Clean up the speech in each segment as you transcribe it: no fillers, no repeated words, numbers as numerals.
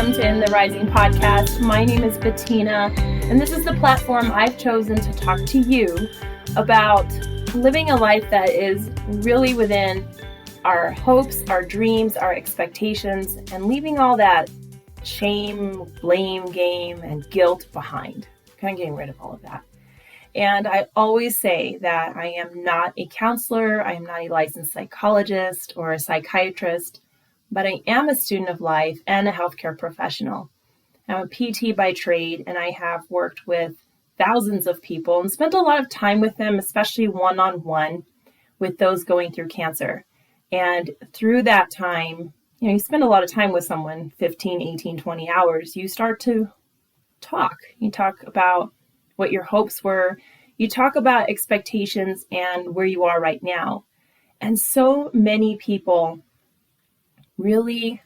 welcome to In the Rising podcast. My name is Bettina, and this is the platform I've chosen to talk to you about living a life that is really within our hopes, our dreams, our expectations, and leaving all that shame, blame game, and guilt behind. Kind of getting rid of all of that. And I always say that I am not a counselor, I am not a licensed psychologist or a psychiatrist, but I am a student of life and a healthcare professional. I'm a PT by trade, and I have worked with thousands of people and spent a lot of time with them, especially one-on-one with those going through cancer. And through that time, you spend a lot of time with someone, 15, 18, 20 hours, you start to talk. You talk about what your hopes were. You talk about expectations and where you are right now. And so many people really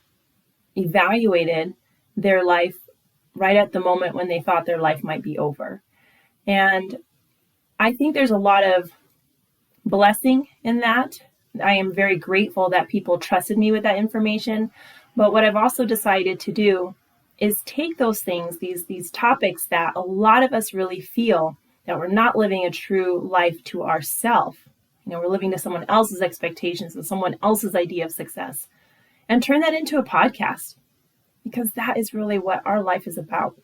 evaluated their life right at the moment when they thought their life might be over. And I think there's a lot of blessing in that. I am very grateful that people trusted me with that information. But what I've also decided to do is take those things, these topics that a lot of us really feel that we're not living a true life to ourselves. We're living to someone else's expectations and someone else's idea of success, and turn that into a podcast, because that is really what our life is about.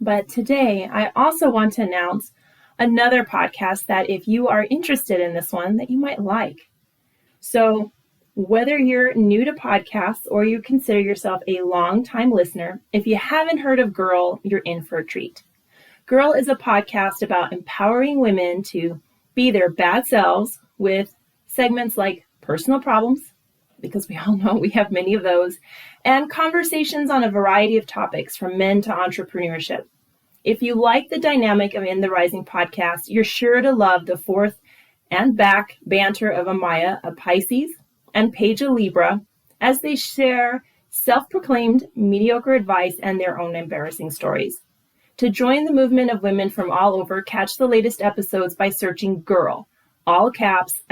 But today, I also want to announce another podcast that if you are interested in this one, that you might like. So whether you're new to podcasts or you consider yourself a long-time listener, if you haven't heard of Girl, you're in for a treat. Girl is a podcast about empowering women to be their bad selves with segments like personal problems, because we all know we have many of those, and conversations on a variety of topics from men to entrepreneurship. If you like the dynamic of In the Rising podcast, you're sure to love the forth and back banter of Amaya, a Pisces, and Paige, a Libra, as they share self-proclaimed mediocre advice and their own embarrassing stories. To join the movement of women from all over, catch the latest episodes by searching Girl, all caps, !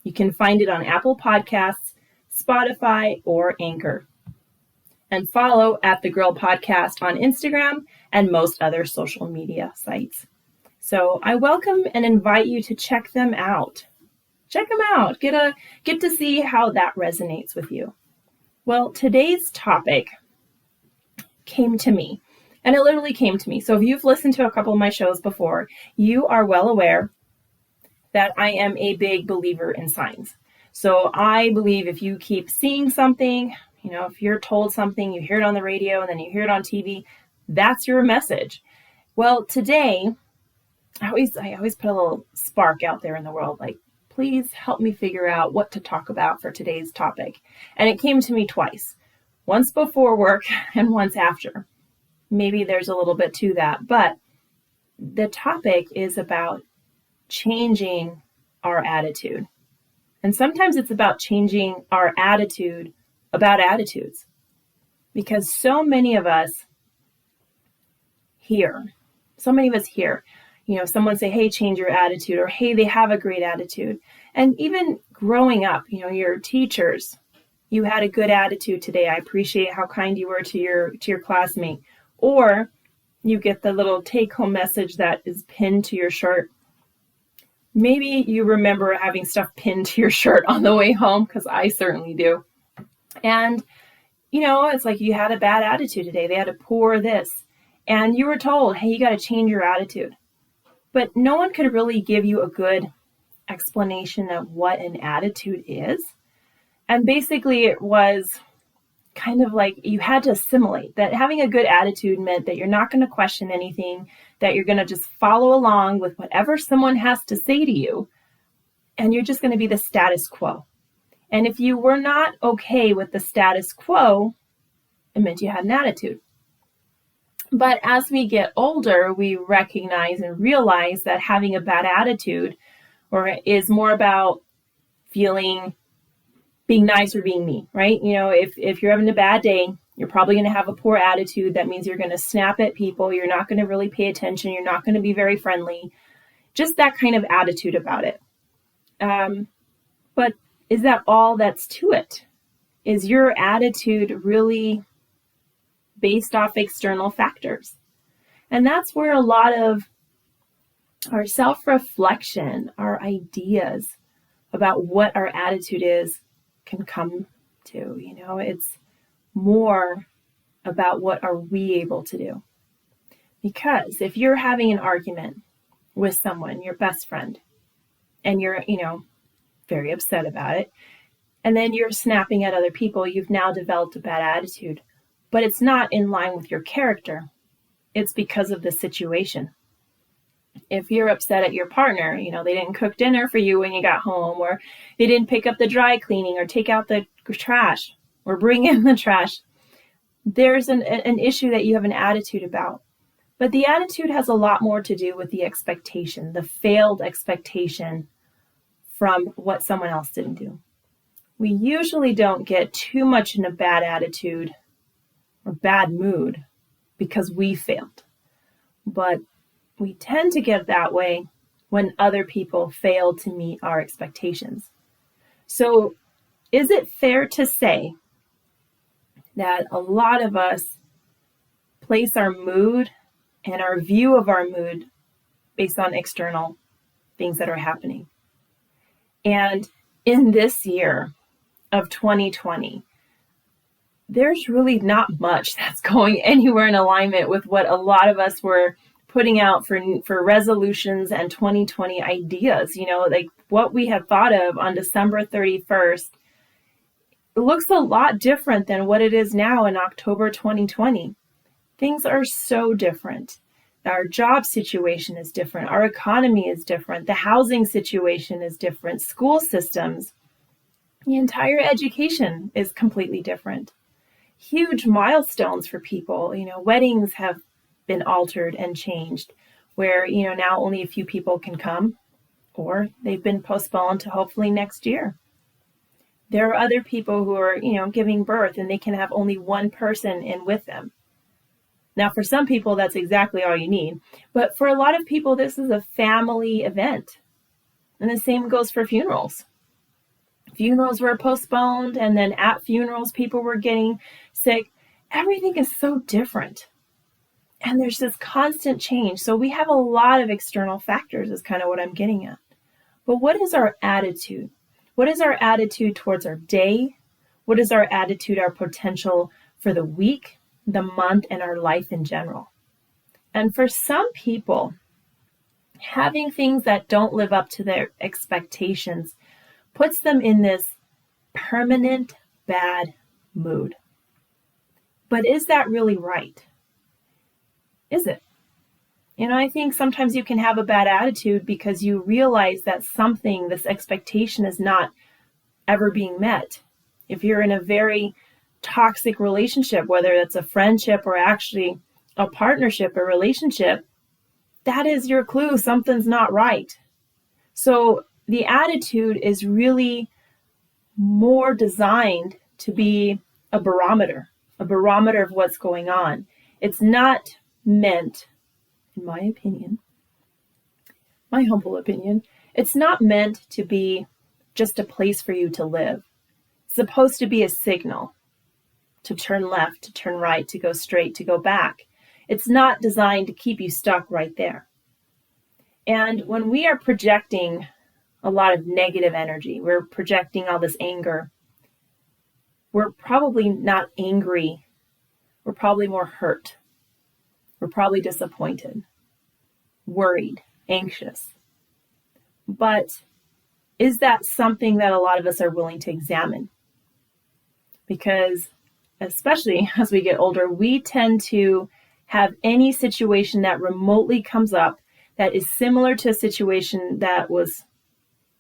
You can find it on Apple Podcasts, Spotify, or Anchor. And follow at The Girl Podcast on Instagram and most other social media sites. So I welcome and invite you to check them out. Check them out. Get to see how that resonates with you. Well, today's topic came to me, and it literally came to me. So if you've listened to a couple of my shows before, you are well aware that I am a big believer in signs. So I believe if you keep seeing something, if you're told something, you hear it on the radio and then you hear it on TV, that's your message. Well, today, I always put a little spark out there in the world, like, please help me figure out what to talk about for today's topic. And it came to me twice, once before work and once after. Maybe there's a little bit to that, but the topic is about changing our attitude. And sometimes it's about changing our attitude about attitudes, because so many of us hear, someone say, hey, change your attitude, or hey, they have a great attitude. And even growing up, your teachers, you had a good attitude today. I appreciate how kind you were to your classmate. Or you get the little take-home message that is pinned to your shirt. Maybe you remember having stuff pinned to your shirt on the way home, because I certainly do. And, it's like you had a bad attitude today. They had to pour this. And you were told, hey, you got to change your attitude. But no one could really give you a good explanation of what an attitude is. And basically it was kind of like you had to assimilate that having a good attitude meant that you're not going to question anything, that you're going to just follow along with whatever someone has to say to you, and you're just going to be the status quo. And if you were not okay with the status quo, it meant you had an attitude. But as we get older, we recognize and realize that having a bad attitude is more about being nice or being mean, right? If you're having a bad day, you're probably going to have a poor attitude. That means you're going to snap at people. You're not going to really pay attention. You're not going to be very friendly. Just that kind of attitude about it. But is that all that's to it? Is your attitude really based off external factors? And that's where a lot of our self-reflection, our ideas about what our attitude is can come to. It's more about what are we able to do. Because if you're having an argument with someone, your best friend, and you're, very upset about it, and then you're snapping at other people, you've now developed a bad attitude. But it's not in line with your character. It's because of the situation. If you're upset at your partner, they didn't cook dinner for you when you got home, or they didn't pick up the dry cleaning or take out the trash or bring in the trash, there's an issue that you have an attitude about. But the attitude has a lot more to do with the expectation, the failed expectation from what someone else didn't do. We usually don't get too much in a bad attitude or bad mood because we failed. But we tend to get that way when other people fail to meet our expectations. So is it fair to say that a lot of us place our mood and our view of our mood based on external things that are happening? And in this year of 2020, there's really not much that's going anywhere in alignment with what a lot of us were putting out for resolutions and 2020 ideas. Like what we had thought of on December 31st, it looks a lot different than what it is now in October 2020. Things are so different. Our job situation is different. Our economy is different. The housing situation is different. School systems, the entire education is completely different. Huge milestones for people. Weddings have been altered and changed where, now only a few people can come, or they've been postponed to hopefully next year. There are other people who are, giving birth and they can have only one person in with them. Now, for some people, that's exactly all you need. But for a lot of people, this is a family event. And the same goes for funerals. Funerals were postponed, and then at funerals, people were getting sick. Everything is so different. And there's this constant change. So we have a lot of external factors is kind of what I'm getting at. But what is our attitude? What is our attitude towards our day? What is our attitude, our potential for the week, the month, and our life in general? And for some people, having things that don't live up to their expectations puts them in this permanent bad mood. But is that really right? Is it? I think sometimes you can have a bad attitude because you realize that this expectation is not ever being met. If you're in a very toxic relationship, whether it's a friendship or actually a partnership, a relationship, that is your clue something's not right. So the attitude is really more designed to be a barometer of what's going on. It's not meant, in my opinion, my humble opinion, it's not meant to be just a place for you to live. It's supposed to be a signal to turn left, to turn right, to go straight, to go back. It's not designed to keep you stuck right there. And when we are projecting a lot of negative energy, we're projecting all this anger, we're probably not angry. We're probably more hurt. We're probably disappointed, worried, anxious. But is that something that a lot of us are willing to examine? Because especially as we get older, we tend to have any situation that remotely comes up that is similar to a situation that was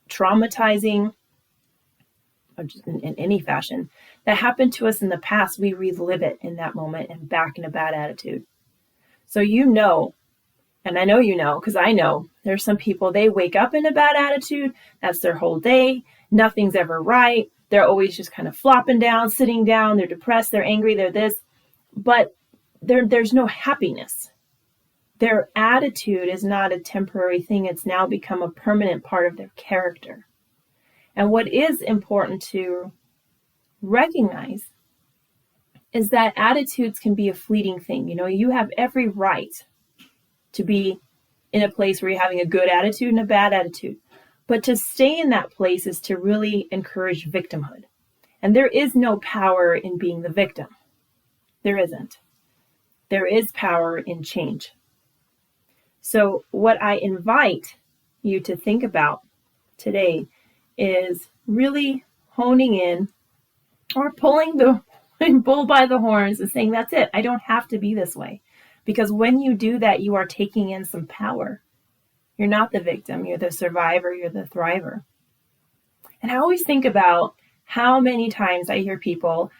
traumatizing, or just in any fashion, that happened to us in the past, we relive it in that moment and back in a bad attitude. So and I know because I know, there's some people, they wake up in a bad attitude, that's their whole day, nothing's ever right, they're always just kind of flopping down, sitting down, they're depressed, they're angry, they're this, but there's no happiness. Their attitude is not a temporary thing, it's now become a permanent part of their character. And what is important to recognize is that attitudes can be a fleeting thing. You have every right to be in a place where you're having a good attitude and a bad attitude. But to stay in that place is to really encourage victimhood. And there is no power in being the victim. There isn't. There is power in change. So what I invite you to think about today is really honing in or pulling the bull by the horns and saying, that's it. I don't have to be this way. Because when you do that, you are taking in some power. You're not the victim. You're the survivor. You're the thriver. And I always think about how many times I hear people,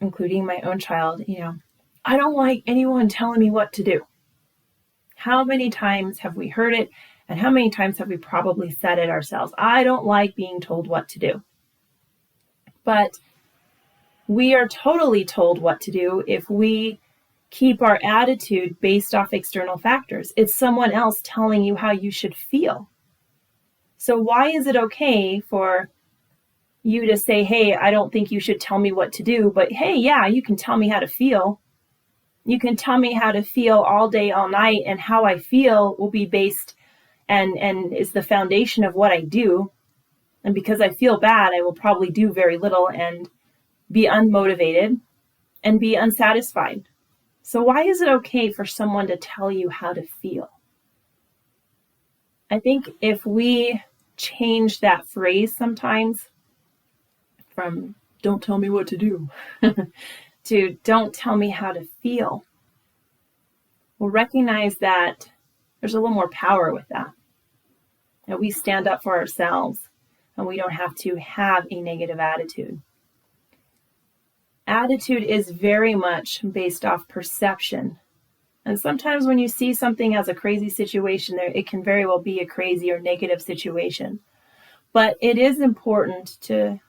including my own child, I don't like anyone telling me what to do. How many times have we heard it? And how many times have we probably said it ourselves? I don't like being told what to do. But we are totally told what to do if we keep our attitude based off external factors. It's someone else telling you how you should feel. So why is it okay for you to say, hey, I don't think you should tell me what to do, but hey, yeah, you can tell me how to feel. You can tell me how to feel all day, all night, and how I feel will be based and is the foundation of what I do. And because I feel bad, I will probably do very little and be unmotivated and be unsatisfied. So why is it okay for someone to tell you how to feel? I think if we change that phrase sometimes from don't tell me what to do to don't tell me how to feel, we'll recognize that there's a little more power with that. That we stand up for ourselves and we don't have to have a negative attitude. Attitude is very much based off perception. And sometimes when you see something as a crazy situation, it can very well be a crazy or negative situation. But it is important to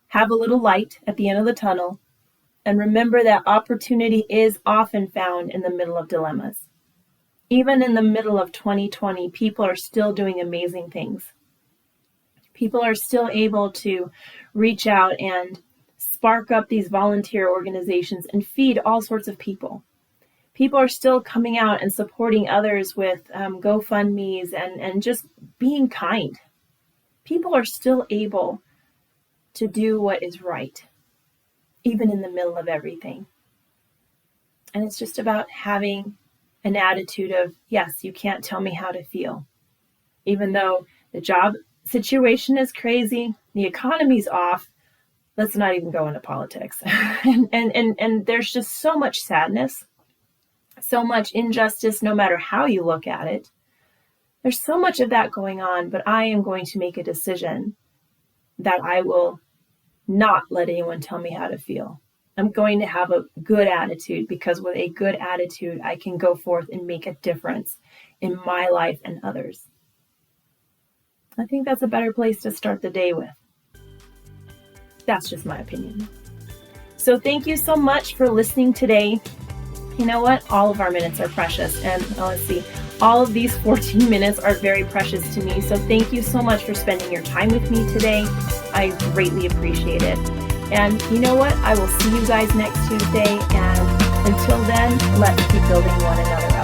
have a little light at the end of the tunnel and remember that opportunity is often found in the middle of dilemmas. Even in the middle of 2020, people are still doing amazing things. People are still able to reach out and spark up these volunteer organizations and feed all sorts of people. People are still coming out and supporting others with GoFundMes and just being kind. People are still able to do what is right, even in the middle of everything. And it's just about having an attitude of, yes, you can't tell me how to feel. Even though the job situation is crazy, the economy's off, let's not even go into politics. and there's just so much sadness, so much injustice, no matter how you look at it. There's so much of that going on, but I am going to make a decision that I will not let anyone tell me how to feel. I'm going to have a good attitude, because with a good attitude, I can go forth and make a difference in my life and others. I think that's a better place to start the day with. That's just my opinion. So thank you so much for listening today. You know what? All of our minutes are precious. And let's see, all of these 14 minutes are very precious to me. So thank you so much for spending your time with me today. I greatly appreciate it. And you know what? I will see you guys next Tuesday. And until then, let's keep building one another